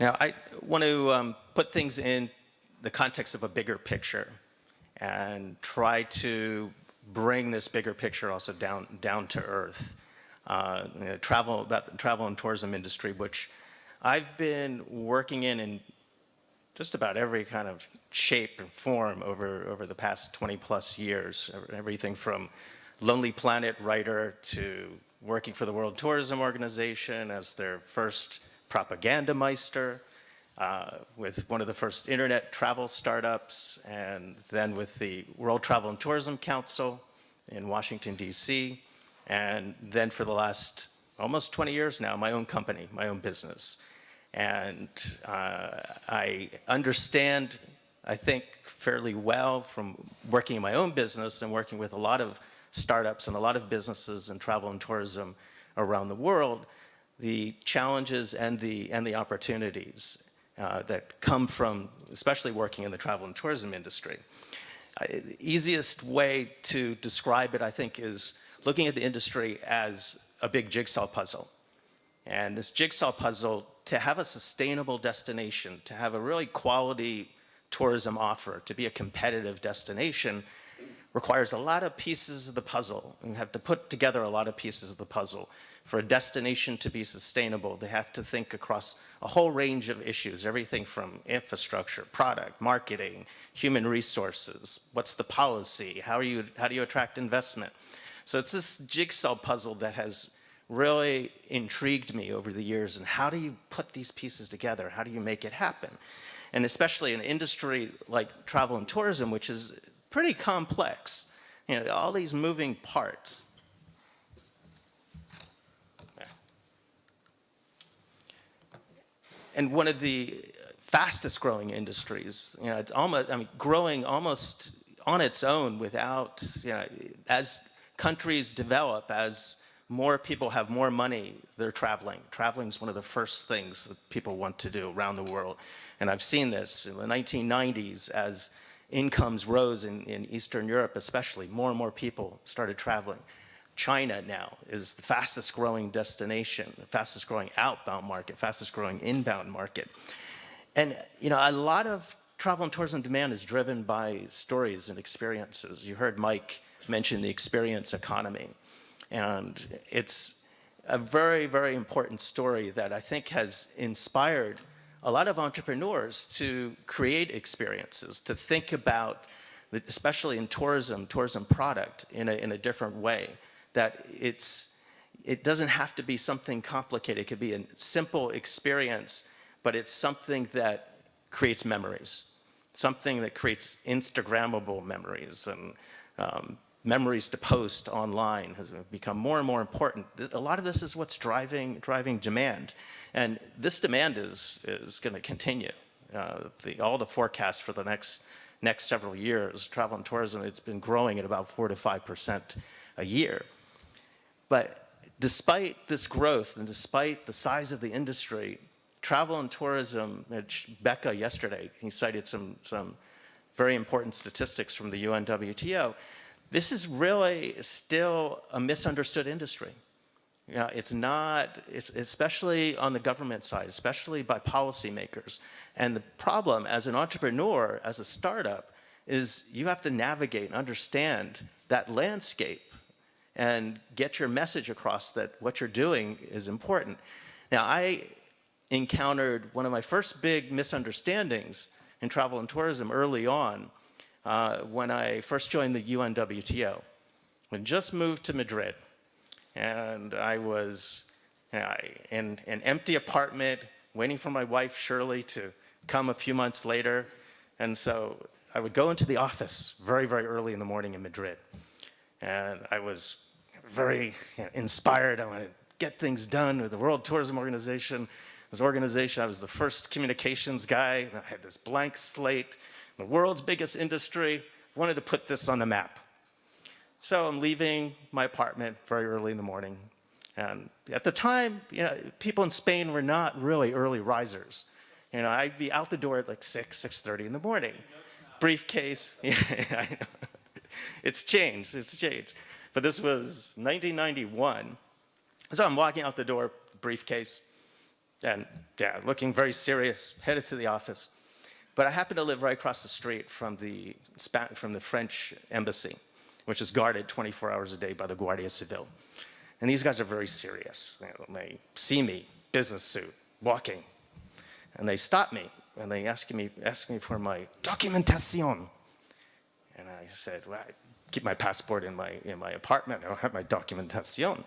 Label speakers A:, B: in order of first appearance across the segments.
A: Now, I want to put things in the context of a bigger picture and try to bring this bigger picture also down to earth. Travel and tourism industry, which I've been working in just about every kind of shape and form over the past 20 plus years. Everything from Lonely Planet writer to working for the World Tourism Organization as their first propaganda meister, with one of the first internet travel startups, and then with the World Travel and Tourism Council in Washington, D.C., and then for the last almost 20 years now, my own company, my own business. And I understand, I think, fairly well from working in my own business and working with a lot of startups and a lot of businesses in travel and tourism around the world, the challenges and the opportunities that come from, especially working in the travel and tourism industry. The easiest way to describe it, I think, is looking at the industry as a big jigsaw puzzle. And this jigsaw puzzle, to have a sustainable destination, to have a really quality tourism offer, to be a competitive destination, requires a lot of pieces of the puzzle. You have to put together a lot of pieces of the puzzle. For a destination to be sustainable, they have to think across a whole range of issues, everything from infrastructure, product, marketing, human resources, what's the policy, how do you attract investment? So it's this jigsaw puzzle that has really intrigued me over the years, and how do you put these pieces together? How do you make it happen? And especially in an industry like travel and tourism, which is pretty complex, you know, all these moving parts. And one of the fastest growing industries, you know, it's almost, I mean, growing almost on its own without, you know, as countries develop, as more people have more money, they're traveling. Traveling is one of the first things that people want to do around the world. And I've seen this in the 1990s as incomes rose in Eastern Europe especially, more and more people started traveling. China now is the fastest growing destination, the fastest growing outbound market, fastest growing inbound market. And you know, a lot of travel and tourism demand is driven by stories and experiences. You heard Mike mention the experience economy. And it's a very, very important story that I think has inspired a lot of entrepreneurs to create experiences, to think about, especially in tourism product in a different way. That it doesn't have to be something complicated. It could be a simple experience, but it's something that creates memories, something that creates Instagrammable memories, and memories to post online has become more and more important. A lot of this is what's driving demand, and this demand is going to continue. All the forecasts for the next several years, travel and tourism, it's been growing at about 4 to 5% a year. But despite this growth and despite the size of the industry, travel and tourism, which Becca yesterday, he cited some very important statistics from the UNWTO, this is really still a misunderstood industry. You know, it's especially on the government side, especially by policymakers. And the problem as an entrepreneur, as a startup, is you have to navigate and understand that landscape and get your message across that what you're doing is important. Now, I encountered one of my first big misunderstandings in travel and tourism early on when I first joined the UNWTO. I just moved to Madrid, and I was in an empty apartment waiting for my wife, Shirley, to come a few months later. And so I would go into the office very, very early in the morning in Madrid. And I was very inspired. I wanted to get things done with the World Tourism Organization. This organization, I was the first communications guy. And I had this blank slate, the world's biggest industry. Wanted to put this on the map. So I'm leaving my apartment very early in the morning. And at the time, you know, people in Spain were not really early risers. You know, I'd be out the door at like 6:30 in the morning. Briefcase, yeah, I know. It's changed. But this was 1991. So I'm walking out the door, briefcase, And yeah, looking very serious, headed to the office. But I happen to live right across the street from the French embassy, which is guarded 24 hours a day by the Guardia Civil. And these guys are very serious. They see me, business suit, walking, and they stop me, and they ask me for my documentation. And I said, well, I keep my passport in my apartment. I don't have my documentation.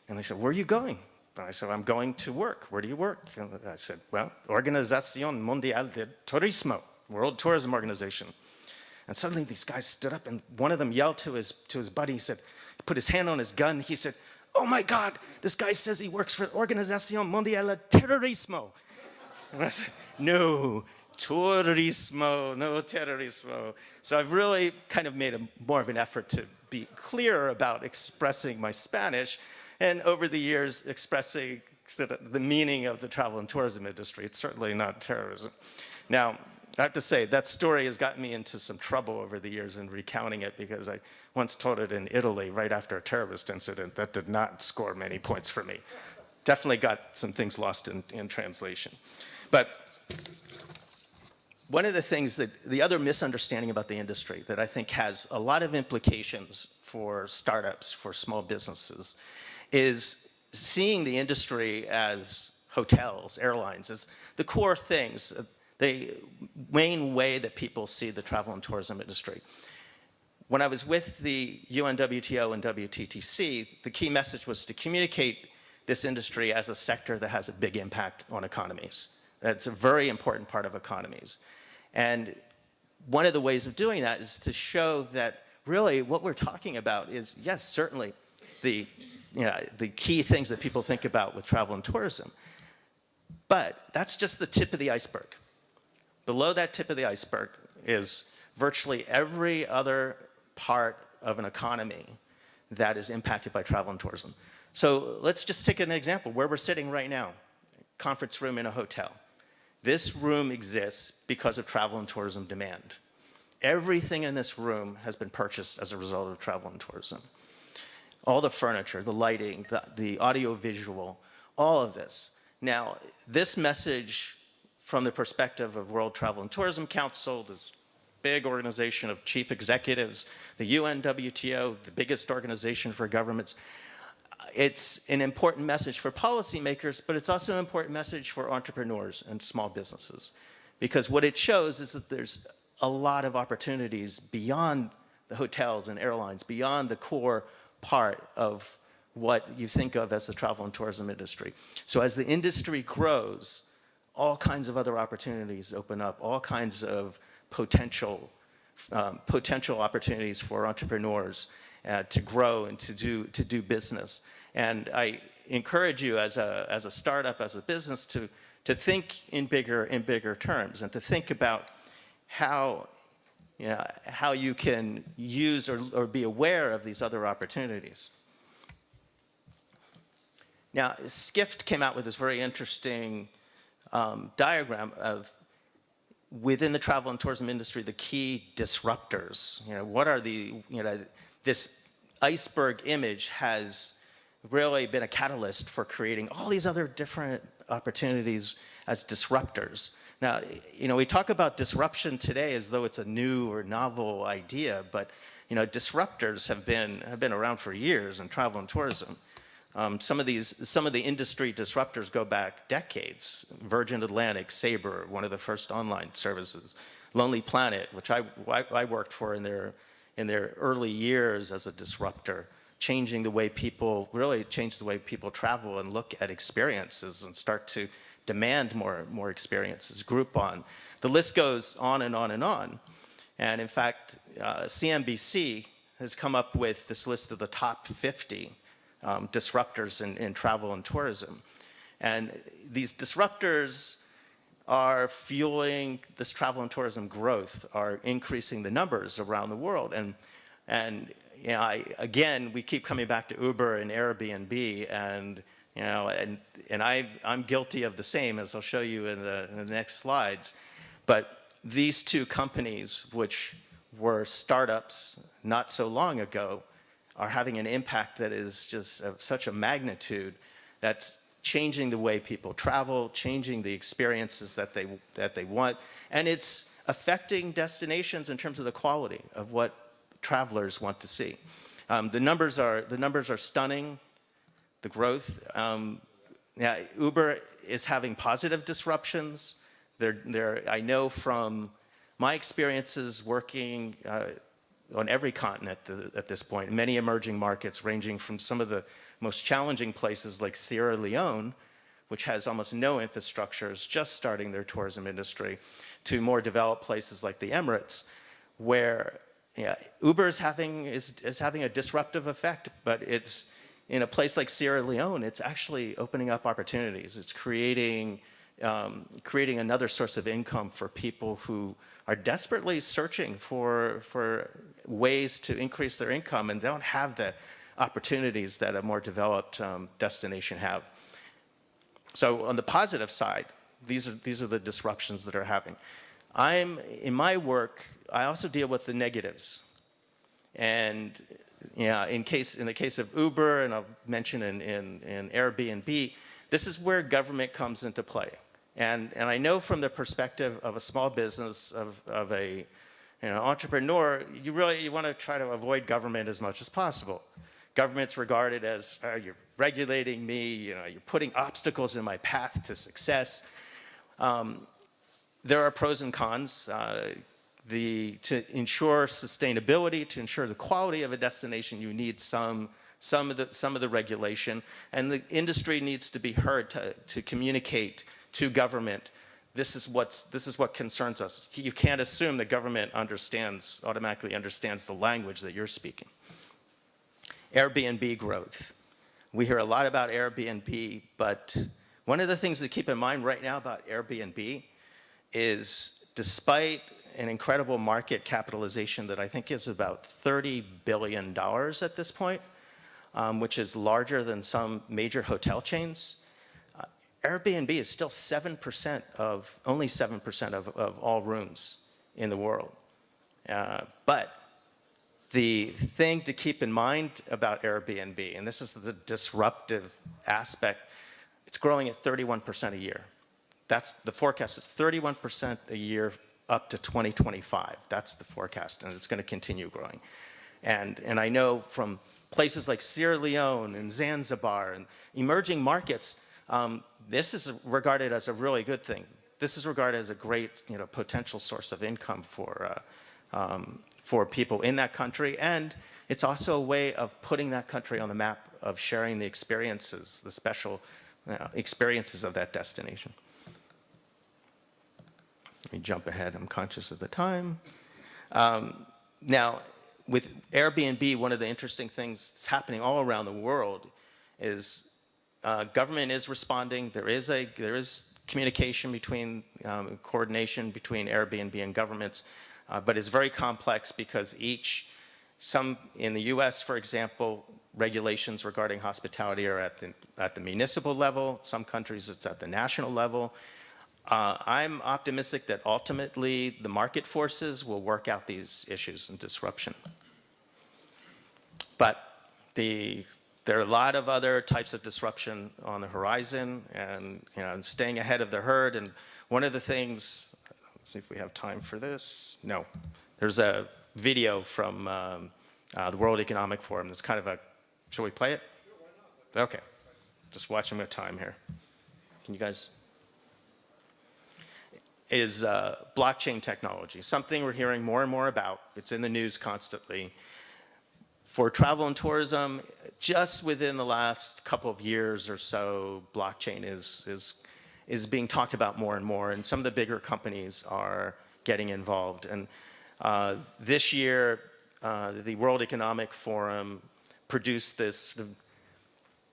A: And they said, where are you going? And I said, I'm going to work. Where do you work? And I said, well, Organización Mundial de Turismo, World Tourism Organization. And suddenly these guys stood up, and one of them yelled to his buddy. He said, put his hand on his gun. He said, oh my God, this guy says he works for Organización Mundial de Terrorismo. And I said, no, turismo, no terrorismo. So I've really kind of made more of an effort to be clear about expressing my Spanish, and over the years expressing the meaning of the travel and tourism industry. It's certainly not terrorism. Now, I have to say, that story has gotten me into some trouble over the years in recounting it, because I once told it in Italy right after a terrorist incident that did not score many points for me. Definitely got some things lost in translation. But one of the things the other misunderstanding about the industry that I think has a lot of implications for startups, for small businesses, is seeing the industry as hotels, airlines, as the core things, the main way that people see the travel and tourism industry. When I was with the UNWTO and WTTC, the key message was to communicate this industry as a sector that has a big impact on economies. That's a very important part of economies. And one of the ways of doing that is to show that really what we're talking about is, yes, certainly the key things that people think about with travel and tourism. But that's just the tip of the iceberg. Below that tip of the iceberg is virtually every other part of an economy that is impacted by travel and tourism. So let's just take an example where we're sitting right now, conference room in a hotel. This room exists because of travel and tourism demand. Everything in this room has been purchased as a result of travel and tourism. All the furniture, the lighting, the audio-visual, all of this. Now, this message from the perspective of World Travel and Tourism Council, this big organization of chief executives, the UNWTO, the biggest organization for governments, it's an important message for policymakers, but it's also an important message for entrepreneurs and small businesses. Because what it shows is that there's a lot of opportunities beyond the hotels and airlines, beyond the core part of what you think of as the travel and tourism industry. So as the industry grows, all kinds of other opportunities open up, all kinds of potential opportunities for entrepreneurs to grow and to do business. And I encourage you as a startup, as a business, to think in bigger terms, and to think about how you can use or be aware of these other opportunities. Now, Skift came out with this very interesting diagram of, within the travel and tourism industry, the key disruptors. What are this iceberg image has really been a catalyst for creating all these other different opportunities as disruptors. Now, we talk about disruption today as though it's a new or novel idea, but disruptors have been around for years in travel and tourism. Some of the industry disruptors go back decades. Virgin Atlantic, Sabre, one of the first online services. Lonely Planet, which I worked for in their early years as a disruptor, changing the way people travel and look at experiences and start to demand more experiences. Groupon. The list goes on and on and on. And in fact, CNBC has come up with this list of the top 50 disruptors in travel and tourism. And these disruptors are fueling this travel and tourism growth, are increasing the numbers around the world. And again, we keep coming back to Uber and Airbnb, and I'm guilty of the same, as I'll show you in the next slides. But these two companies, which were startups not so long ago, are having an impact that is just of such a magnitude that's changing the way people travel, changing the experiences that they want, and it's affecting destinations in terms of the quality of what travelers want to see. The numbers are stunning. The growth. Yeah, Uber is having positive disruptions. I know from my experiences working on every continent at this point, many emerging markets ranging from some of the most challenging places like Sierra Leone, which has almost no infrastructure, is just starting their tourism industry, to more developed places like the Emirates, where Uber is having a disruptive effect, but it's in a place like Sierra Leone, it's actually opening up opportunities. It's creating another source of income for people who are desperately searching for ways to increase their income and they don't have the opportunities that a more developed destination have. So on the positive side, these are the disruptions that are happening. In my work, I also deal with the negatives. And in the case of Uber, and I'll mention in Airbnb, this is where government comes into play. And I know from the perspective of a small business, of a entrepreneur, you want to try to avoid government as much as possible. Government's regarded as, you're regulating me, you're putting obstacles in my path to success. There are pros and cons. To ensure sustainability, to ensure the quality of a destination, you need some of the regulation, and the industry needs to be heard to communicate to government. This is what concerns us. You can't assume that government automatically understands the language that you're speaking. Airbnb growth. We hear a lot about Airbnb, but one of the things to keep in mind right now about Airbnb is, despite an incredible market capitalization that I think is about $30 billion at this point, which is larger than some major hotel chains, Airbnb is still only 7% of all rooms in the world. But the thing to keep in mind about Airbnb, and this is the disruptive aspect, it's growing at 31% a year. The forecast is 31% a year up to 2025. That's the forecast, and it's going to continue growing. And I know from places like Sierra Leone and Zanzibar and emerging markets, this is regarded as a really good thing. This is regarded as a great potential source of income for people in that country, and it's also a way of putting that country on the map, of sharing the experiences, the special experiences of that destination. Let me jump ahead. I'm conscious of the time. Now, with Airbnb, one of the interesting things that's happening all around the world is government is responding. There is communication coordination between Airbnb and governments, but it's very complex because in the US, for example, regulations regarding hospitality are at the municipal level. Some countries it's at the national level. I'm optimistic that ultimately the market forces will work out these issues and disruption. But there are a lot of other types of disruption on the horizon, and staying ahead of the herd. And one of the things, let's see if we have time for this. No, there's a video from the World Economic Forum. It's kind of shall we play it? Sure, why not? Okay, just watching my time here. Can you guys? Is blockchain technology, something we're hearing more and more about. It's in the news constantly. For travel and tourism, just within the last couple of years or so, blockchain is being talked about more and more, and some of the bigger companies are getting involved. And this year, the World Economic Forum produced this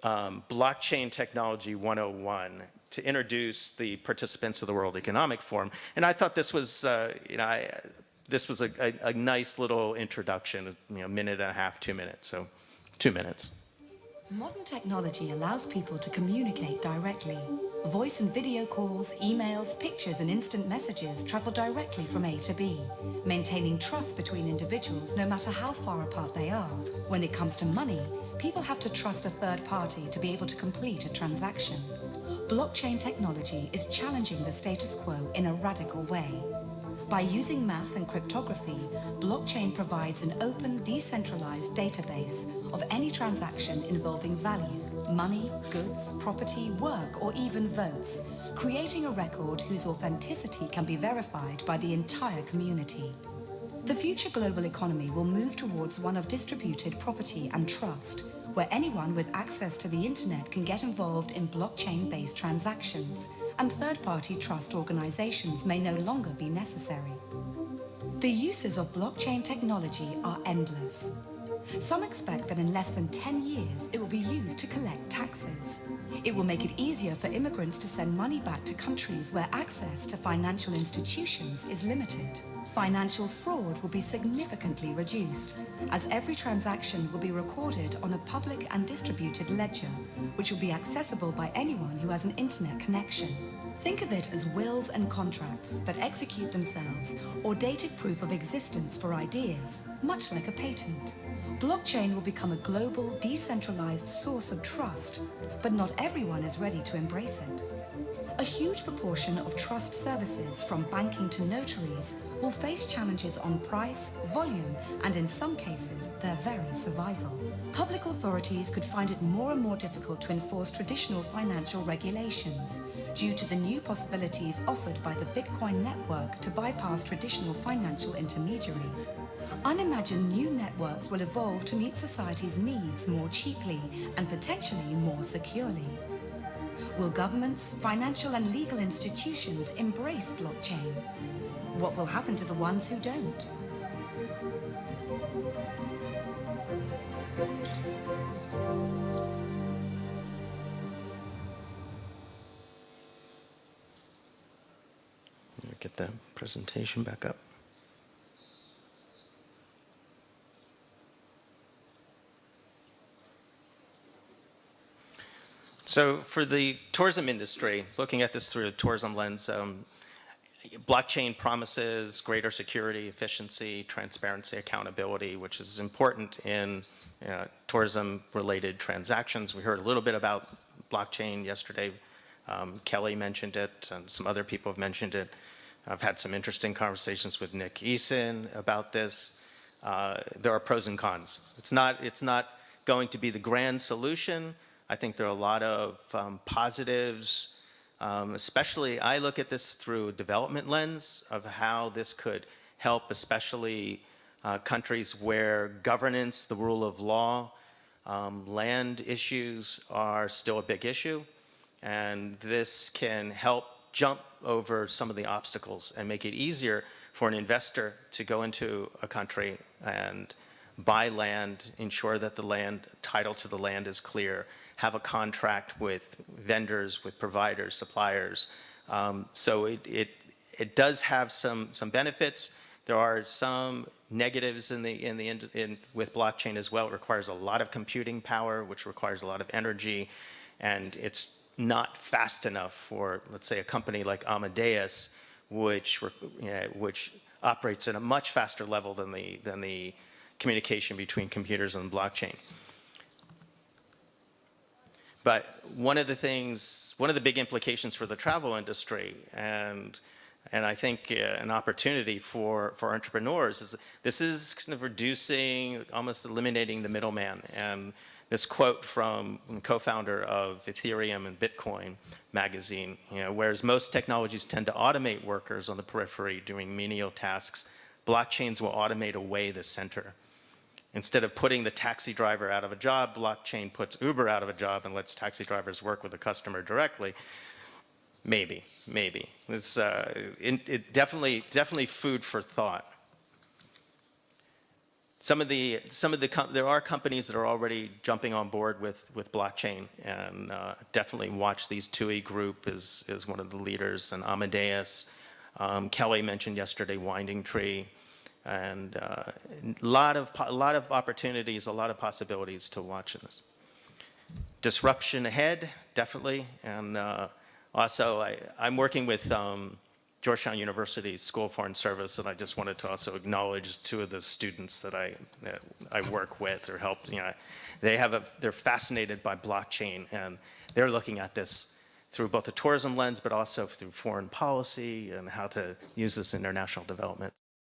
A: Blockchain Technology 101 to introduce the participants of the World Economic Forum. And I thought this was, this was a nice little introduction, a minute and a half, 2 minutes, so 2 minutes.
B: Modern technology allows people to communicate directly, Voice and video calls, emails, pictures and instant messages travel directly from A to B, maintaining trust between individuals no matter how far apart they are. When it comes to money, people have to trust a third party to be able to complete a transaction. Blockchain technology is challenging the status quo in a radical way. By using math and cryptography, blockchain provides an open, decentralized database of any transaction involving value, money, goods, property, work, or even votes, creating a record whose authenticity can be verified by the entire community. The future global economy will move towards one of distributed property and trust, where anyone with access to the internet can get involved in blockchain-based transactions, and third-party trust organizations may no longer be necessary. The uses of blockchain technology are endless. Some expect that in less than 10 years it will be used to collect taxes. It will make it easier for immigrants to send money back to countries where access to financial institutions is limited. Financial fraud will be significantly reduced, as every transaction will be recorded on a public and distributed ledger, which will be accessible by anyone who has an internet connection. Think of it as wills and contracts that execute themselves, or dated proof of existence for ideas, much like a patent. Blockchain will become a global, decentralized source of trust, but not everyone is ready to embrace it. A huge proportion of trust services, from banking to notaries, will face challenges on price, volume, and in some cases, their very survival. Public authorities could find it more and more difficult to enforce traditional financial regulations due to the new possibilities offered by the Bitcoin network to bypass traditional financial intermediaries. Unimagined new networks will evolve to meet society's needs more cheaply and potentially more securely. Will governments, financial and legal institutions embrace blockchain? What will happen to the ones who don't?
A: Get the presentation back up. So for the tourism industry, looking at this through a tourism lens, blockchain promises greater security, efficiency, transparency, accountability, which is important in tourism-related transactions. We heard a little bit about blockchain yesterday. Kelly mentioned it, and some other people have mentioned it. I've had some interesting conversations with Nick Eason about this. There are pros and cons. It's not going to be the grand solution. I think there are a lot of positives, especially I look at this through a development lens of how this could help, especially countries where governance, the rule of law, land issues are still a big issue. And this can help jump over some of the obstacles and make it easier for an investor to go into a country and buy land, ensure that the land, title to the land is clear, have a contract with vendors, with providers, suppliers. So it does have some benefits. There are some negatives with blockchain as well. It requires a lot of computing power, which requires a lot of energy, and it's not fast enough for, let's say, a company like Amadeus, which operates at a much faster level than the communication between computers and blockchain. But one of the big implications for the travel industry, and I think an opportunity for entrepreneurs, is this is kind of reducing, almost eliminating the middleman. And this quote from the co-founder of Ethereum and Bitcoin magazine, whereas most technologies tend to automate workers on the periphery doing menial tasks, blockchains will automate away the center. Instead of putting the taxi driver out of a job, blockchain puts Uber out of a job and lets taxi drivers work with the customer directly. Maybe. It's definitely food for thought. There are companies that are already jumping on board with blockchain, and definitely watch these. TUI Group is one of the leaders, and Amadeus. Kelly mentioned yesterday Winding Tree. And a lot of opportunities, a lot of possibilities to watch in this. Disruption ahead, definitely, and Also, I'm working with Georgetown University School of Foreign Service, and I just wanted to also acknowledge two of the students that I work with or help. You know, they're fascinated by blockchain, and they're looking at this through both a tourism lens, but also through foreign policy and how to use this in international development.